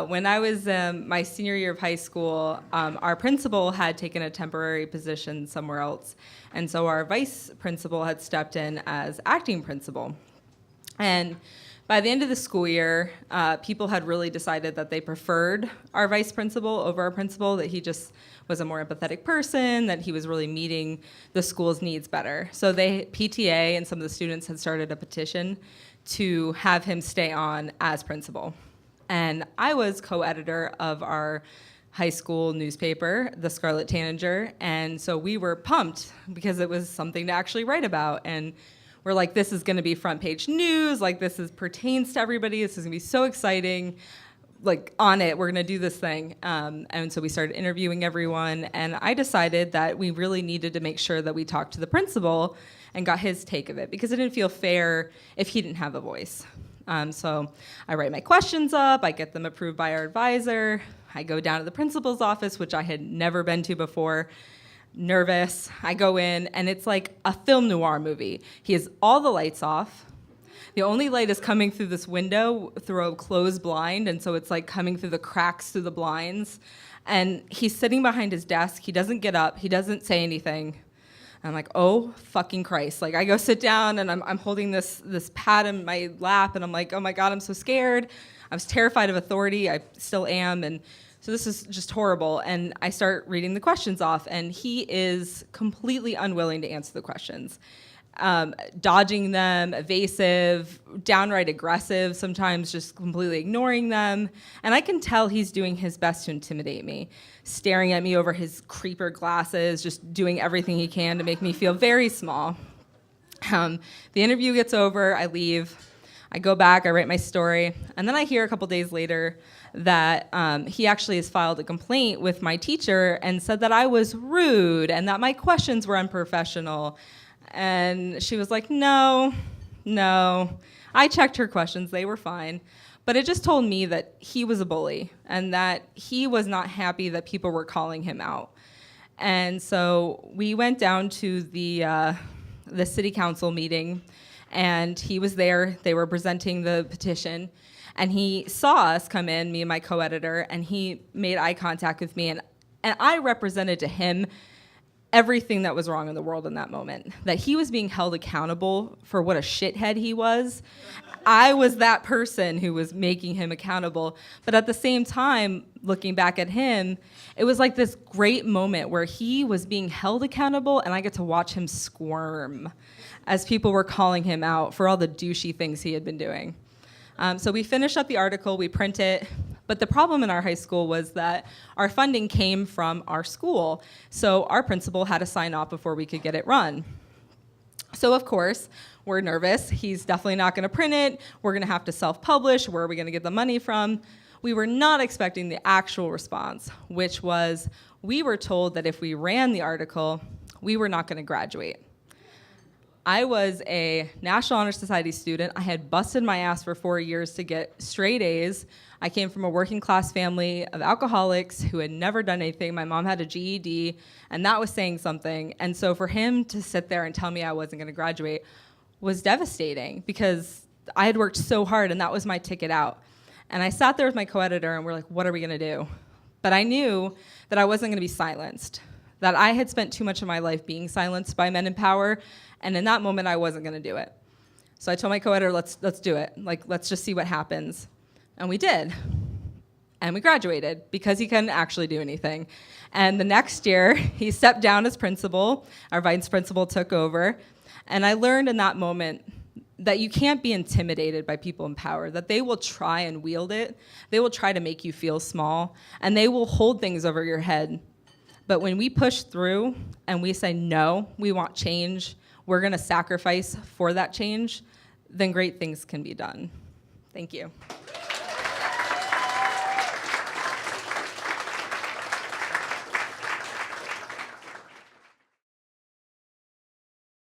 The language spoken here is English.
When I was my senior year of high school, our principal had taken a temporary position somewhere else, and so our vice principal had stepped in as acting principal. And by the end of the school year, people had really decided that they preferred our vice principal over our principal, that he just was a more empathetic person, that he was really meeting the school's needs better. So PTA and some of the students had started a petition to have him stay on as principal. And I was co-editor of our high school newspaper, the Scarlet Tanager, and so we were pumped because it was something to actually write about. And we're like, this is gonna be front page news, like pertains to everybody, this is gonna be so exciting, like on it, we're gonna do this thing. And so we started interviewing everyone, and I decided that we really needed to make sure that we talked to the principal and got his take of it, because it didn't feel fair if he didn't have a voice. So I write my questions up, I get them approved by our advisor, I go down to the principal's office, which I had never been to before, nervous. I go in, and it's like a film noir movie. He has all the lights off. The only light is coming through this window through a closed blind, and so it's like coming through the cracks through the blinds. And he's sitting behind his desk. He doesn't get up. He doesn't say anything. I'm like, oh, fucking Christ. Like, I go sit down, and I'm holding this pad in my lap, and I'm like, oh my God, I'm so scared. I was terrified of authority. I still am. And so this is just horrible. And I start reading the questions off, and he is completely unwilling to answer the questions. Dodging them, evasive, downright aggressive, sometimes just completely ignoring them. And I can tell he's doing his best to intimidate me, staring at me over his creeper glasses, just doing everything he can to make me feel very small. The interview gets over, I leave, I go back, I write my story, and then I hear a couple days later that he actually has filed a complaint with my teacher and said that I was rude and that my questions were unprofessional. And she was like, no. I checked her questions, they were fine. But it just told me that he was a bully and that he was not happy that people were calling him out. And so we went down to the city council meeting, and he was there. They were presenting the petition, and he saw us come in, me and my co-editor, and he made eye contact with me, and I represented to him everything that was wrong in the world in that moment, that he was being held accountable for what a shithead he was. I was that person who was making him accountable. But at the same time, looking back at him, it was like this great moment where he was being held accountable, and I get to watch him squirm as people were calling him out for all the douchey things he had been doing. So we finish up the article, we print it, but the problem in our high school was that our funding came from our school, so our principal had to sign off before we could get it run. So of course, we're nervous. He's definitely not gonna print it. We're gonna have to self-publish. Where are we gonna get the money from? We were not expecting the actual response, which was we were told that if we ran the article, we were not gonna graduate. I was a National Honor Society student. I had busted my ass for 4 years to get straight A's. I came from a working class family of alcoholics who had never done anything. My mom had a GED, and that was saying something. And so for him to sit there and tell me I wasn't gonna graduate was devastating, because I had worked so hard and that was my ticket out. And I sat there with my co-editor and we're like, what are we gonna do? But I knew that I wasn't gonna be silenced, that I had spent too much of my life being silenced by men in power, and in that moment I wasn't gonna do it. So I told my co-editor, let's do it. Like, let's just see what happens. And we did. And we graduated because he couldn't actually do anything. And the next year, he stepped down as principal. Our vice principal took over. And I learned in that moment that you can't be intimidated by people in power, that they will try and wield it. They will try to make you feel small, and they will hold things over your head. But when we push through and we say, no, we want change, we're gonna sacrifice for that change, then great things can be done. Thank you.